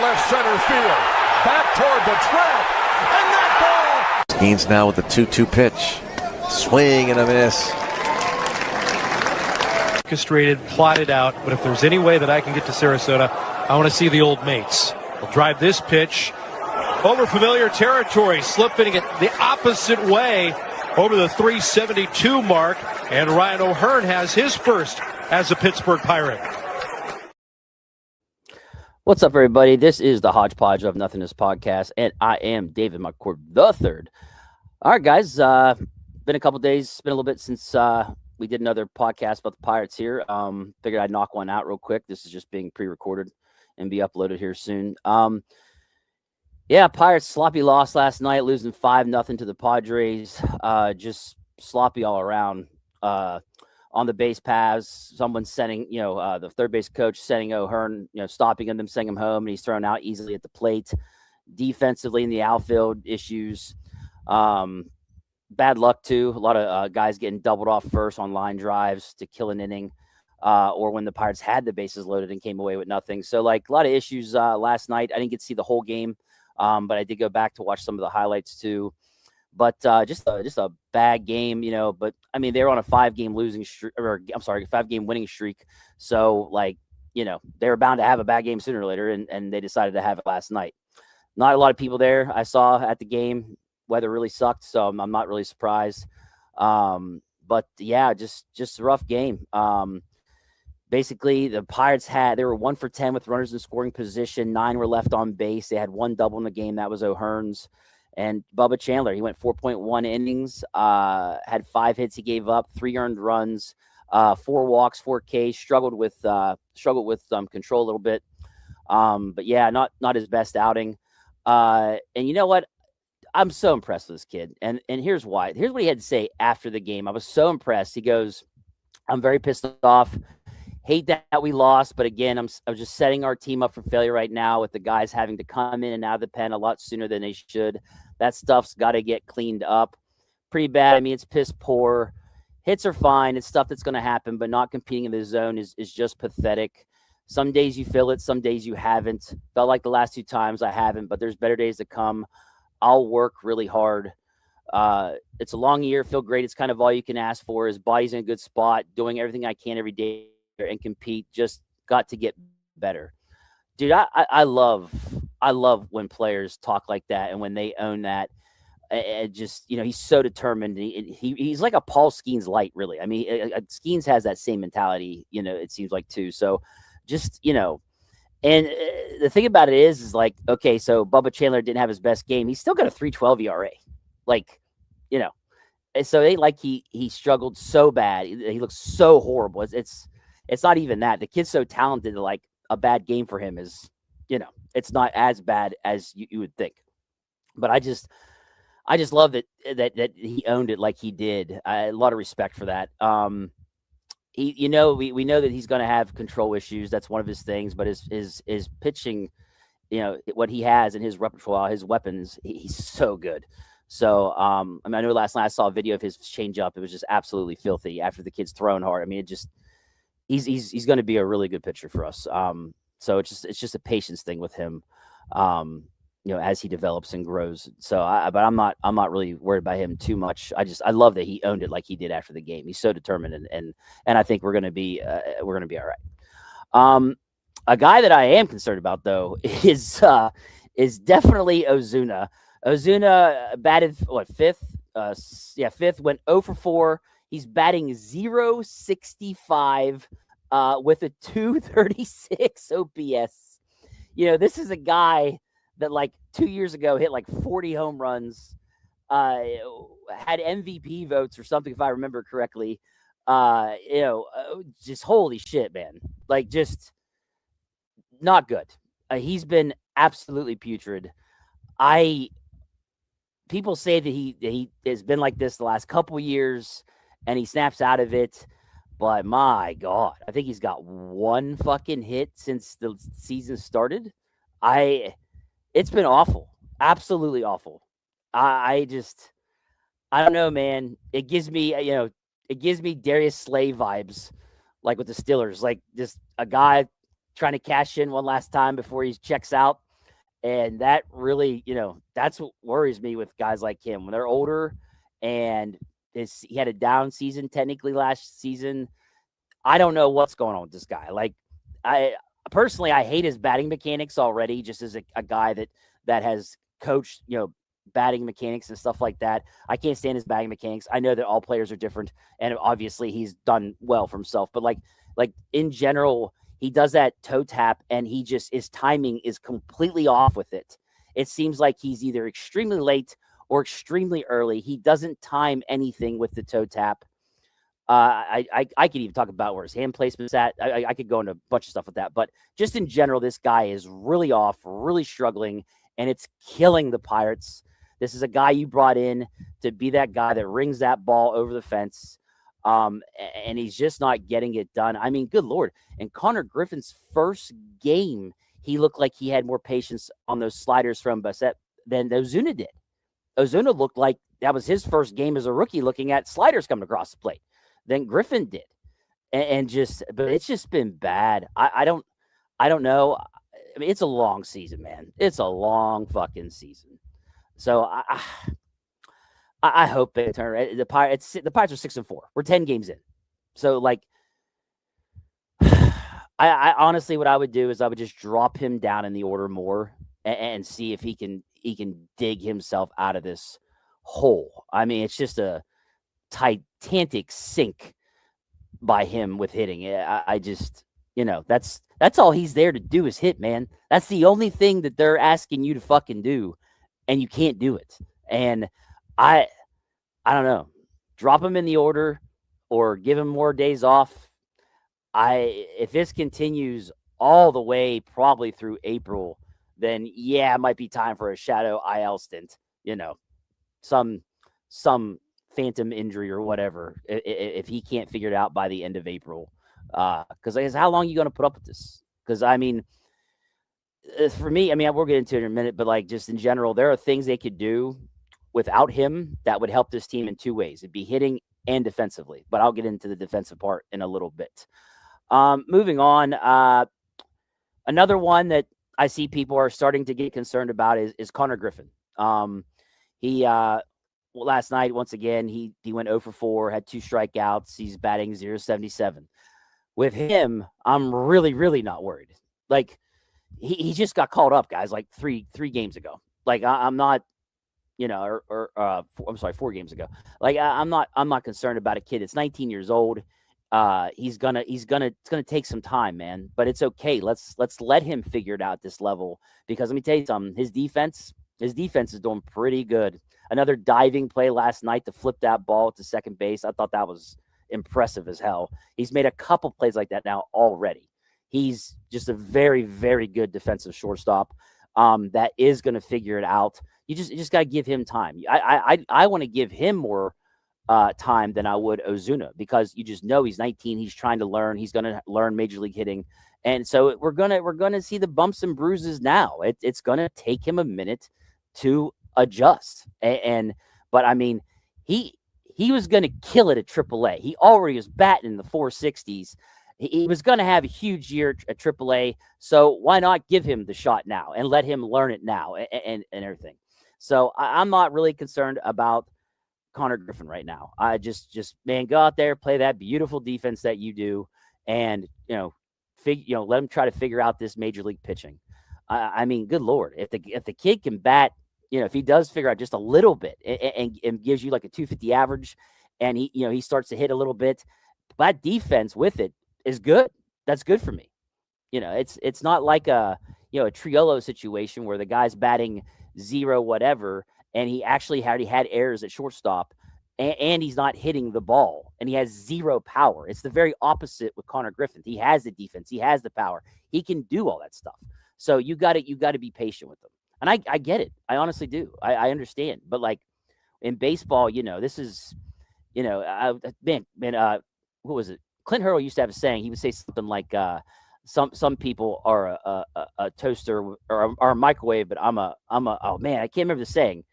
left center field. Back toward the track. And that ball. Skeens now with the 2-2 pitch. Swing and a miss. Orchestrated, plotted out, but if there's any way that I can get to Sarasota, I want to see the old mates. We'll drive this pitch over familiar territory, slipping it the opposite way over the 372 mark, and Ryan O'Hearn has his first as a Pittsburgh Pirate. What's up, everybody? This is the Hodgepodge of Nothingness podcast, and I am David McCord III. All right, guys, been a couple days, it's been a little bit since we did another podcast about the Pirates here. Figured I'd knock one out real quick. This is just being pre-recorded and be uploaded here soon. Yeah, Pirates sloppy loss last night, losing 5-0 to the Padres. Just sloppy all around. On the base paths, someone sending, the third base coach sending O'Hearn, stopping him, sending him home, and he's thrown out easily at the plate. Defensively in the outfield, issues. Bad luck, too. A lot of guys getting doubled off first on line drives to kill an inning, or when the Pirates had the bases loaded and came away with nothing. So, a lot of issues last night. I didn't get to see the whole game, but I did go back to watch some of the highlights, too. But just a bad game, But, I mean, they were on a 5-game losing streak, 5-game winning streak. So, they were bound to have a bad game sooner or later, and they decided to have it last night. Not a lot of people there I saw at the game. Weather really sucked, so I'm not really surprised. But yeah, just a rough game. Basically, the Pirates they were 1 for 10 with runners in scoring position. 9 were left on base. They had 1 double in the game. That was O'Hearn's. And Bubba Chandler, he went 4.1 innings, had 5 hits he gave up, 3 earned runs, 4 walks, 4 Ks. Struggled with control a little bit. But yeah, not his best outing. And you know what? I'm so impressed with this kid. And here's why. Here's what he had to say after the game. I was so impressed. He goes, I'm very pissed off. Hate that we lost. But again, I'm just setting our team up for failure right now with the guys having to come in and out of the pen a lot sooner than they should. That stuff's got to get cleaned up. Pretty bad. I mean, it's piss poor. Hits are fine. It's stuff that's going to happen, but not competing in the zone is just pathetic. Some days you feel it. Some days you haven't. Felt like the last 2 times I haven't, but there's better days to come. I'll work really hard. It's a long year. Feel great. It's kind of all you can ask for. His body's in a good spot. Doing everything I can every day and compete. Just got to get better. Dude, I love when players talk like that and when they own that. Just, he's so determined. He's like a Paul Skeens light, really. I mean, Skeens has that same mentality, it seems like, too. So just, and the thing about it is okay, so Bubba Chandler didn't have his best game. He's still got a 3.12 ERA. And so he struggled so bad. He looks so horrible. It's not even that. The kid's so talented, a bad game for him is, it's not as bad as you would think. But I just love that he owned it like he did. A lot of respect for that. We know that he's going to have control issues. That's one of his things. But his pitching, what he has in his repertoire, his weapons, he's so good. So I know last night I saw a video of his changeup. It was just absolutely filthy after the kid's thrown hard. I mean, he's going to be a really good pitcher for us. So it's just a patience thing with him. As he develops and grows. So, but I'm not really worried about him too much. I love that he owned it like he did after the game. He's so determined, and I think we're gonna be all right. A guy that I am concerned about though is definitely Ozuna. Ozuna batted fifth? Fifth. Went 0 for 4. He's batting .065 with a 236 OPS. This is a guy that 2 years ago hit 40 home runs, had MVP votes or something, if I remember correctly. Just holy shit, man. Just not good. He's been absolutely putrid. People say that he has been like this the last couple years and he snaps out of it. But my God, I think he's got 1 fucking hit since the season started. It's been awful. Absolutely awful. I don't know, man. It gives me, Darius Slay vibes, with the Steelers, just a guy trying to cash in one last time before he checks out. And that really, that's what worries me with guys like him when they're older. And he had a down season technically last season. I don't know what's going on with this guy. Like, I personally, I hate his batting mechanics already, just as a guy that has coached, batting mechanics and stuff like that. I can't stand his batting mechanics. I know that all players are different, and obviously he's done well for himself. But like in general, he does that toe tap, and his timing is completely off with it. It seems like he's either extremely late or extremely early. He doesn't time anything with the toe tap. I could even talk about where his hand placement's at. I could go into a bunch of stuff with that, but just in general, this guy is really off, really struggling, and it's killing the Pirates. This is a guy you brought in to be that guy that rings that ball over the fence, and he's just not getting it done. I mean, good Lord. In Konnor Griffin's first game, he looked like he had more patience on those sliders from Bassett than Ozuna did. Ozuna looked like that was his first game as a rookie looking at sliders coming across the plate than Griffin did. But it's just been bad. I don't know. I mean, it's a long season, man. It's a long fucking season. So I hope they turn the Pirates. The Pirates are 6-4. We're 10 games in. So like, I honestly, what I would do is I would just drop him down in the order more and see if he can dig himself out of this hole. I mean, it's just a titanic sink by him with hitting. I just, that's all he's there to do is hit, man. That's the only thing that they're asking you to fucking do, and you can't do it. And I don't know. Drop him in the order or give him more days off. If this continues all the way probably through April, then yeah, it might be time for a shadow IL stint. Some phantom injury or whatever if he can't figure it out by the end of April. Because how long are you going to put up with this? Because I mean, for me, I mean, we'll get into it in a minute, but like just in general, there are things they could do without him that would help this team in two ways. It'd be hitting and defensively, but I'll get into the defensive part in a little bit. Moving on, another one that I see people are starting to get concerned about is Konnor Griffin. He last night, once again, he went 0 for 4, had 2 strikeouts. He's batting .077. With him, I'm really, really not worried. Like, he just got called up, guys, like three games ago. Like, I'm not, I'm sorry, 4 games ago. Like, I'm not concerned about a kid. It's 19 years old. It's gonna take some time, man, but it's okay. Let's let him figure it out at this level, because let me tell you something, his defense is doing pretty good. Another diving play last night to flip that ball to second base. I thought that was impressive as hell. He's made a couple plays like that now already. He's just a very, very good defensive shortstop that is going to figure it out. You just got to give him time. I want to give him more time than I would Ozuna, because you just know he's 19. He's trying to learn. He's going to learn major league hitting. And so we're gonna see the bumps and bruises now. It's gonna take him a minute to adjust. But I mean, he was gonna kill it at AAA. He already was batting in the 460s. He was gonna have a huge year at AAA. So why not give him the shot now and let him learn it now and everything. So I'm not really concerned about Konnor Griffin right now. I just man, go out there, play that beautiful defense that you do, and let him try to figure out this major league pitching. I mean, good Lord, if the kid can bat, if he does figure out just a little bit and gives you like a 250 average, and he starts to hit a little bit, that defense with it is good. That's good for me. It's not like a Triolo situation where the guy's batting 0 whatever, and he actually already had errors at shortstop, and he's not hitting the ball, and he has 0 power. It's the very opposite with Konnor Griffin. He has the defense. He has the power. He can do all that stuff. So you got to be patient with him. And I get it. I honestly do. I understand. But like in baseball, this is, what was it? Clint Hurl used to have a saying. He would say something like, some people are a toaster or a microwave, but I'm a oh man, I can't remember the saying.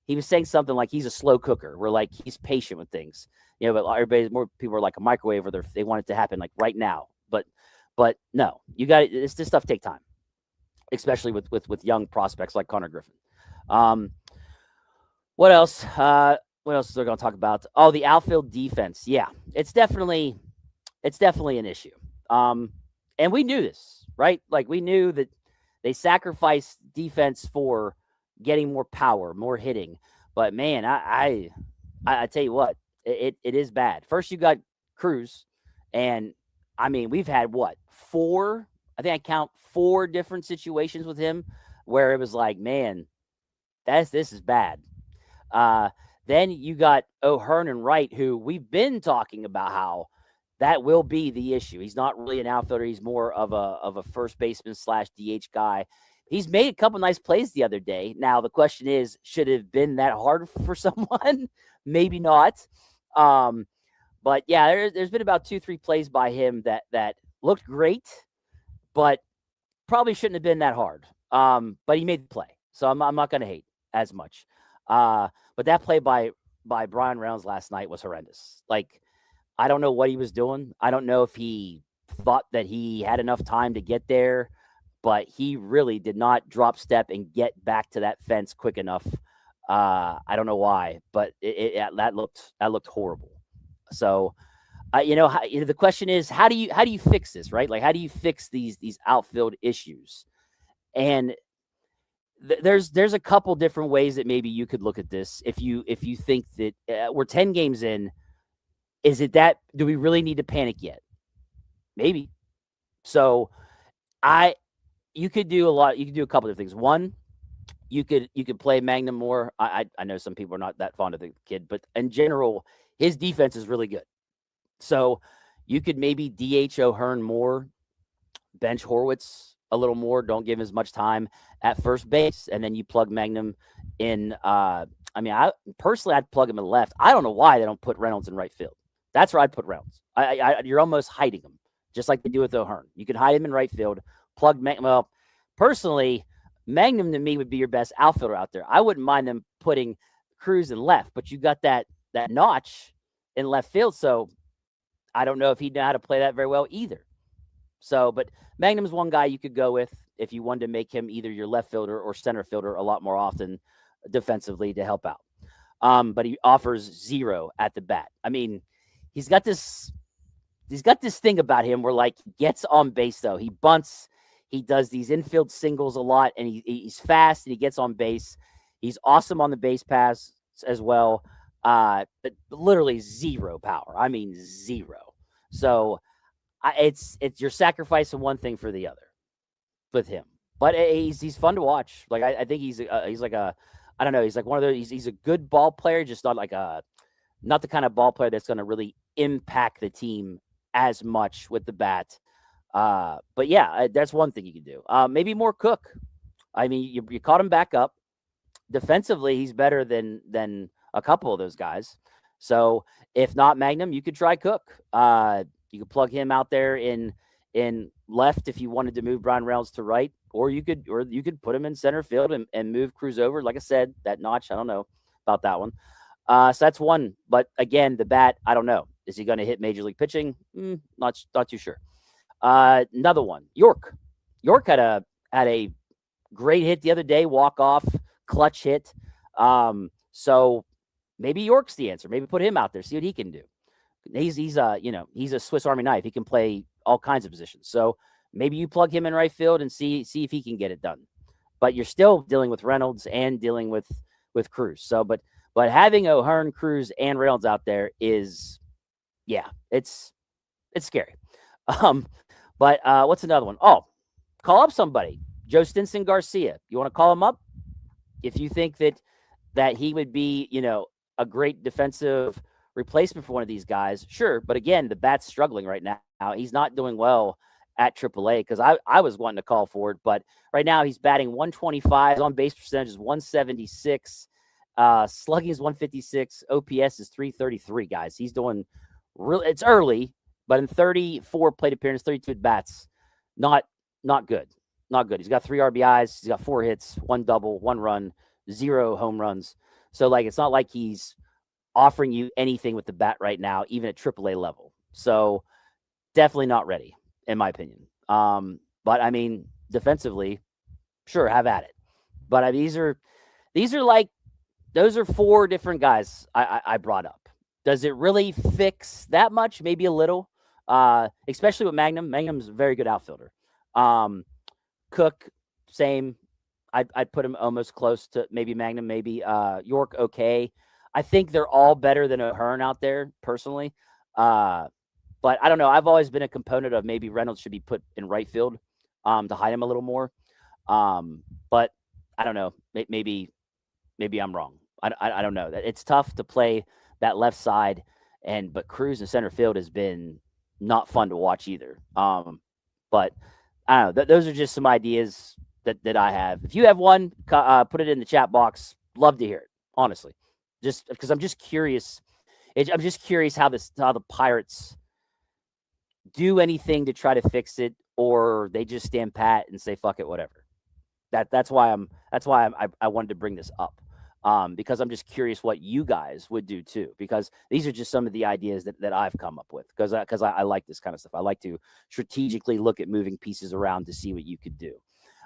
He was saying something like he's a slow cooker, where like he's patient with things, but more people are like a microwave, where they want it to happen like right now. But no, you got this stuff take time. especially with young prospects like Konnor Griffin. What else? What else is there going to talk about? Oh, the outfield defense. Yeah, it's definitely an issue. And we knew this, right? Like we knew that they sacrificed defense for getting more power, more hitting. But man, I tell you what, it is bad. First, you got Cruz, and I mean, we've had what, 4? I think I count 4 different situations with him where it was like, man, this is bad. Then you got O'Hearn and Wright, who we've been talking about how that will be the issue. He's not really an outfielder. He's more of a first baseman / DH guy. He's made a couple nice plays the other day. Now, the question is, should it have been that hard for someone? Maybe not. But yeah, there's been about 2-3 plays by him that looked great, but probably shouldn't have been that hard. But he made the play, so I'm not going to hate as much. But that play by Brian Reynolds last night was horrendous. Like, I don't know what he was doing. I don't know if he thought that he had enough time to get there, but he really did not drop step and get back to that fence quick enough. I don't know why, but that looked horrible. So, the question is, how do you fix this, right? Like, how do you fix these outfield issues? And there's a couple different ways that maybe you could look at this. If you think that we're 10 games in, is it that, do we really need to panic yet? Maybe. So you could do a couple of things. One, you could play Magnum more. I know some people are not that fond of the kid, but in general, his defense is really good. So you could maybe DH O'Hearn more, bench Horwitz a little more, don't give him as much time at first base, and then you plug Magnum in. I personally, I'd plug him in left. I don't know why they don't put Reynolds in right field. That's where I'd put Reynolds. You're almost hiding him, just like they do with O'Hearn. You can hide him in right field, plug Magnum. Well, personally, Magnum to me would be your best outfielder out there. I wouldn't mind them putting Cruz in left, but you got that notch in left field, so I don't know if he'd know how to play that very well either. So, but Magnum's one guy you could go with if you wanted to make him either your left fielder or center fielder a lot more often defensively to help out. But he offers 0 at the bat. I mean, he's got this thing about him where, like, he gets on base, though. He bunts. He does these infield singles a lot, and he's fast, and he gets on base. He's awesome on the base pass as well, but literally 0 power. I mean, 0. So it's you're sacrificing one thing for the other with him. But he's fun to watch. Like, I think he's like a, I don't know, he's like one of those. He's a good ball player, just not the kind of ball player that's going to really impact the team as much with the bat. But yeah, that's one thing you can do. Maybe more Cook. I mean, you caught him back up. Defensively, he's better than a couple of those guys. So if not Magnum, you could try Cook. You could plug him out there in left if you wanted to move Brian Reynolds to right, or you could put him in center field and move Cruz over. Like I said, that notch, I don't know about that one. So that's one. But again, the bat, I don't know. Is he going to hit major league pitching? Not too sure. Another one, York. York had a great hit the other day, walk off, clutch hit. So maybe York's the answer. Maybe put him out there, see what he can do. He's a Swiss Army knife. He can play all kinds of positions. So maybe you plug him in right field and see if he can get it done. But you're still dealing with Reynolds and dealing with Cruz. So, but having O'Hearn, Cruz, and Reynolds out there is, yeah, it's scary. But what's another one? Oh, call up somebody. Joe Stinson Garcia. You want to call him up? If you think that he would be, a great defensive replacement for one of these guys, sure. But again, the bat's struggling right now. He's not doing well at AAA because I was wanting to call for it. But right now he's batting 125. His on base percentage is 176. Slugging is 156. OPS is 333, guys. He's doing really, it's early, but in 34 plate appearances, 32 at bats, not good. Not good. He's got 3 RBIs. He's got 4 hits, 1 double, 1 run, 0 home runs. So, like, it's not like he's offering you anything with the bat right now, even at AAA level. So, definitely not ready, in my opinion. But, I mean, defensively, Sure, have at it. But these are like, those are 4 different guys I brought up. Does it really fix that much? Maybe a little, especially with Magnum. Magnum's a very good outfielder. Cook, same. I'd put him almost close to maybe Magnum, maybe York, okay. I think they're all better than O'Hearn out there, personally. But I don't know. I've always been a component of maybe Reynolds should be put in right field to hide him a little more. But I don't know. Maybe I'm wrong. I don't know. It's tough to play that left side, but Cruz in center field has been not fun to watch either. But I don't know. Those are just some ideas that I have. If you have one, put it in the chat box. Love to hear it, honestly. Just because I'm just curious. I'm just curious how the Pirates do anything to try to fix it, or they just stand pat and say fuck it, whatever. That's why I wanted to bring this up. Because I'm just curious what you guys would do too, because these are just some of the ideas that I've come up with, because I like this kind of stuff. I like to strategically look at moving pieces around to see what you could do.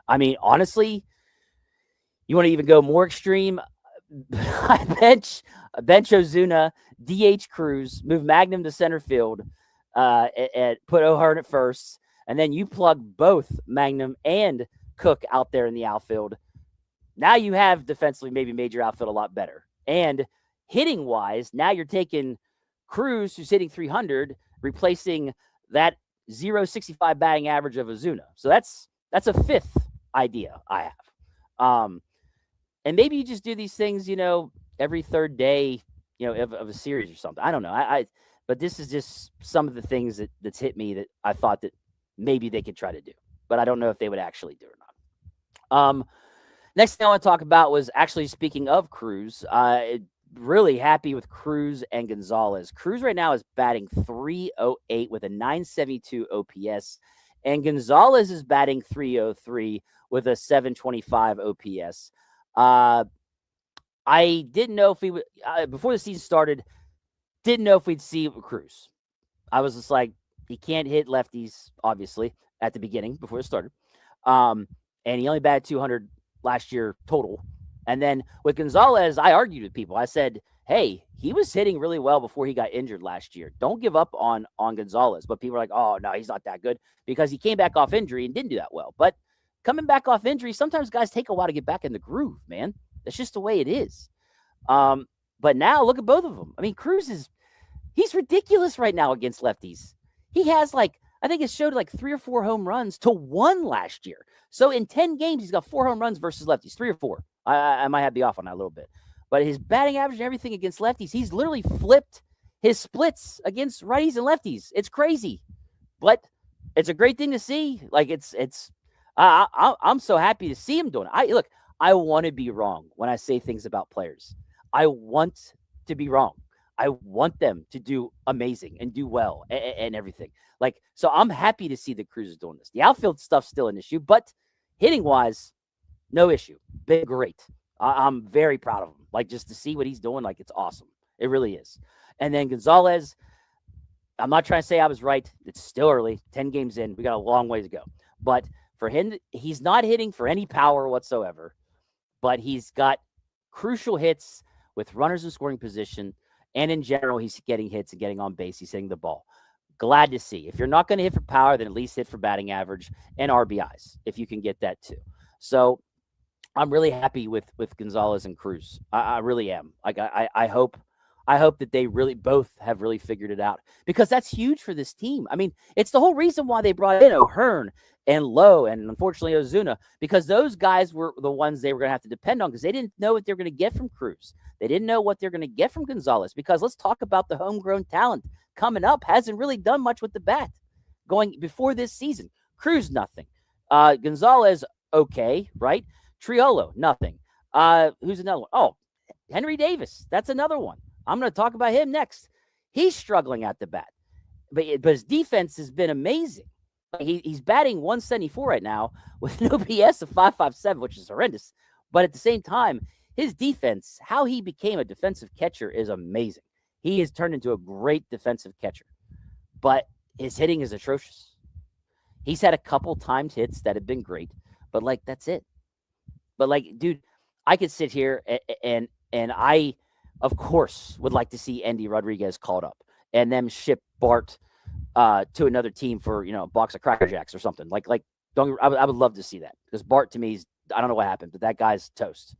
I mean, honestly, you want to even go more extreme? I bench Ozuna, DH Cruz, move Magnum to center field, and put O'Hearn at first, and then you plug both Magnum and Cook out there in the outfield. Now you have defensively maybe made your outfield a lot better. And hitting-wise, now you're taking Cruz, who's hitting 300, replacing that 0.65 batting average of Ozuna. So that's a 5th idea I have. And maybe you just do these things, every 3rd day, of a series or something. I don't know. But this is just some of the things that's hit me that I thought that maybe they could try to do. But I don't know if they would actually do or not. Next thing I want to talk about was actually, speaking of Cruz, really happy with Cruz and Gonzalez. Cruz right now is batting .308 with a .972 OPS, and Gonzalez is batting .303 with a .725 OPS. I didn't know if we would, before the season started, didn't know if we'd see Cruz. I was just like, he can't hit lefties, obviously, at the beginning before it started. And he only batted 200 last year total. And then with Gonzalez, I argued with people. I said, hey, he was hitting really well before he got injured last year. Don't give up on Gonzalez. But people are like, oh, no, he's not that good, because he came back off injury and didn't do that well. But coming back off injury, sometimes guys take a while to get back in the groove, man. That's just the way it is. But now look at both of them. I mean, Cruz he's ridiculous right now against lefties. He has I think it showed 3 or 4 home runs to 1 last year. So in 10 games, he's got 4 home runs versus lefties, 3 or 4. I might have the off on that a little bit. But his batting average and everything against lefties, he's literally flipped his splits against righties and lefties. It's crazy. But it's a great thing to see. I'm so happy to see him doing it. I want to be wrong when I say things about players. I want to be wrong. I want them to do amazing and do well and everything. So I'm happy to see that Cruz is doing this. The outfield stuff's still an issue, but hitting-wise, no issue. Been great. I'm very proud of him. Just to see what he's doing, it's awesome. It really is. And then Gonzalez, I'm not trying to say I was right. It's still early. 10 games in. We got a long way to go. But for him, he's not hitting for any power whatsoever, but he's got crucial hits with runners in scoring position. And in general, he's getting hits and getting on base. He's hitting the ball. Glad to see. If you're not going to hit for power, then at least hit for batting average and RBIs, if you can get that too. So I'm really happy with Gonzalez and Cruz. I really am. I hope that they really both have really figured it out, because that's huge for this team. I mean, it's the whole reason why they brought in O'Hearn and Lowe and unfortunately Ozuna, because those guys were the ones they were going to have to depend on, because they didn't know what they were going to get from Cruz. They didn't know what they're going to get from Gonzalez, because let's talk about the homegrown talent coming up. Hasn't really done much with the bat going before this season. Cruz, nothing. Gonzalez, okay, right? Triolo, nothing. Who's another one? Oh, Henry Davis. That's another one. I'm going to talk about him next. He's struggling at the bat, but his defense has been amazing. He's batting 174 right now with an OPS of 5.57, which is horrendous. But at the same time, his defense, how he became a defensive catcher, is amazing. He has turned into a great defensive catcher, but his hitting is atrocious. He's had a couple timed hits that have been great, but that's it. But like, dude, I could sit here and I, of course, would like to see Andy Rodriguez called up and them ship Bart to another team for a box of Cracker Jacks or something. I would love to see that, because Bart to me I don't know what happened, but that guy's toast.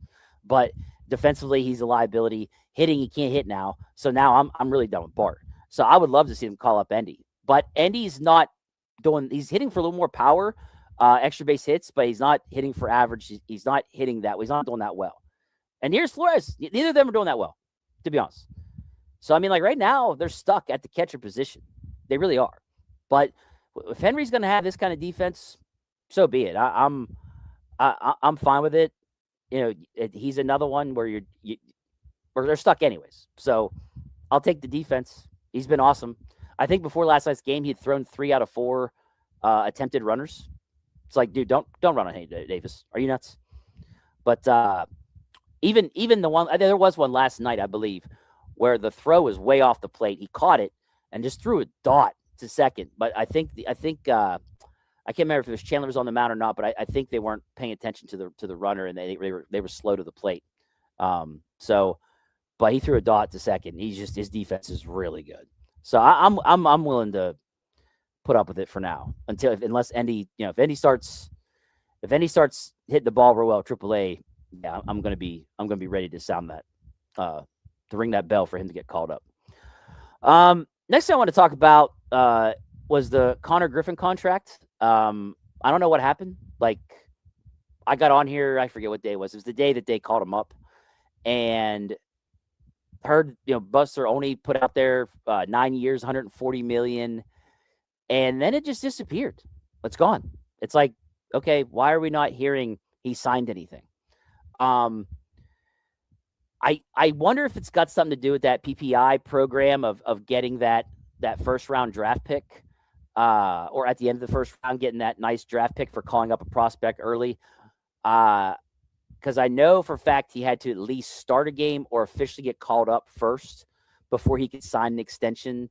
But defensively, he's a liability. Hitting, he can't hit now. So now I'm really done with Bart. So I would love to see him call up Endy. But Endy's not he's hitting for a little more power, extra base hits, but he's not hitting for average. He's not hitting that. He's not doing that well. And here's Flores. Neither of them are doing that well, to be honest. So, I mean, like right now, they're stuck at the catcher position. They really are. But if Henry's going to have this kind of defense, so be it. I'm fine with it. He's another one where they're stuck anyways. So I'll take the defense. He's been awesome. I think before last night's game, he had thrown 3 out of 4 attempted runners. It's like, dude, don't run on Hank Davis. Are you nuts? But even the one, there was one last night, I believe, where the throw was way off the plate. He caught it and just threw a dot to second. But I think I can't remember if it was Chandler was on the mound or not, but I think they weren't paying attention to the runner, and they were slow to the plate. But he threw a dot to second. His defense is really good. So I'm willing to put up with it for now unless Endy, if Endy starts hitting the ball real well, AAA, yeah, I'm gonna be ready to sound that to ring that bell for him to get called up. Next thing I want to talk about was the Konnor Griffin contract. I don't know what happened. Like, I got on here, I forget what day it was. It was the day that they called him up, and heard Buster only put out there 9 years, $140 million, and then it just disappeared. It's gone. It's like, okay, why are we not hearing he signed anything? I wonder if it's got something to do with that PPI program of getting that first round draft pick, or at the end of the first round getting that nice draft pick for calling up a prospect early. Because I know for a fact he had to at least start a game or officially get called up first before he could sign an extension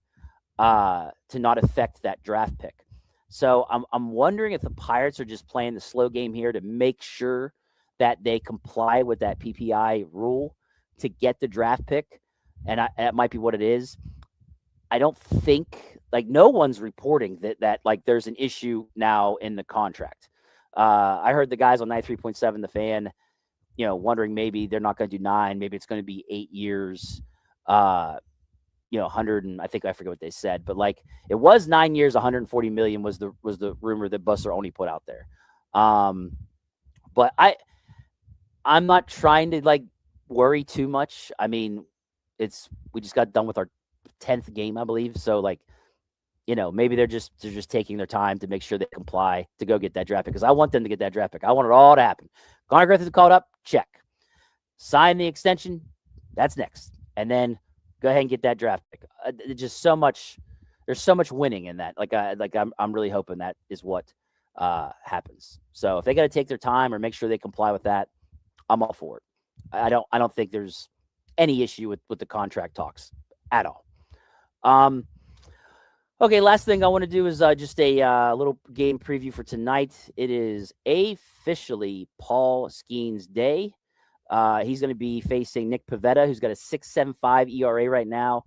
to not affect that draft pick. So I'm wondering if the Pirates are just playing the slow game here to make sure that they comply with that PPI rule to get the draft pick, and that might be what it is. I don't think, like, no one's reporting that like there's an issue now in the contract. I heard the guys on 93.7 The Fan, wondering maybe they're not going to do 9, maybe it's going to be 8 years, 100, and I forget what they said, but like it was 9 years, 140 million was the rumor that Buster only put out there. But I'm not trying to like worry too much. I mean, we just got done with our 10th game, I believe. So like, maybe they're just taking their time to make sure they comply to go get that draft pick, because I want them to get that draft pick. I want it all to happen. Konnor Griffin called up, check. Sign the extension, that's next, and then go ahead and get that draft pick. Just so much. There's so much winning in that. I'm really hoping that is what happens. So if they got to take their time or make sure they comply with that, I'm all for it. I don't think there's any issue with the contract talks at all. Okay, last thing I want to do is just a little game preview for tonight. It is officially Paul Skeens Day. He's going to be facing Nick Pivetta, who's got a 6.75 ERA right now.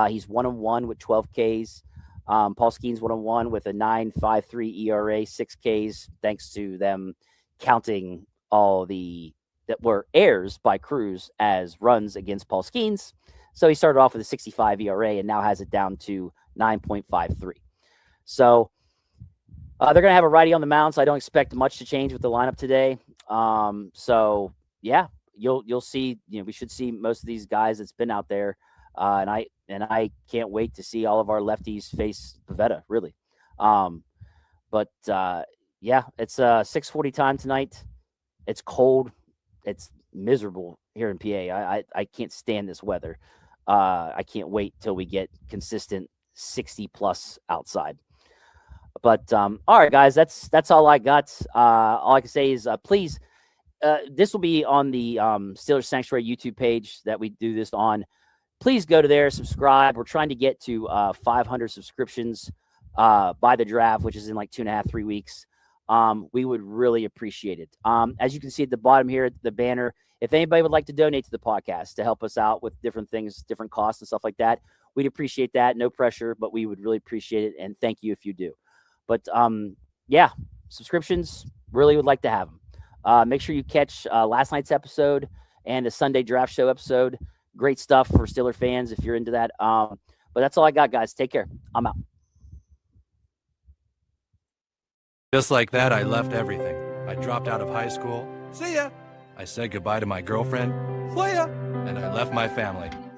He's 1-1 with 12 Ks. Paul Skeens 1-1 with a 9.53 ERA, 6 Ks, thanks to them counting all that were errors by Cruz as runs against Paul Skeens. So he started off with a 65 ERA and now has it down to 9.53. So they're going to have a righty on the mound, so I don't expect much to change with the lineup today. So yeah, you'll see. We should see most of these guys that's been out there, and I can't wait to see all of our lefties face Pivetta. Really, but yeah, it's 6:40 time tonight. It's cold. It's miserable here in PA. I can't stand this weather. I can't wait till we get consistent 60 plus outside. But all right, guys, that's all I got. All I can say is please, this will be on the Steelers Sanctuary YouTube page that we do this on. Please go to there, subscribe. We're trying to get to 500 subscriptions by the draft, which is in like 2.5-3 weeks. we would really appreciate it. As you can see at the bottom here, the banner, if anybody would like to donate to the podcast to help us out with different things, different costs and stuff like that, we'd appreciate that. No pressure, but we would really appreciate it. And thank you if you do. But yeah, subscriptions, really would like to have them. Make sure you catch last night's episode and the Sunday draft show episode. Great stuff for Steeler fans if you're into that. But that's all I got, guys. Take care. I'm out. Just like that, I left everything. I dropped out of high school. See ya! I said goodbye to my girlfriend. See ya! And I left my family.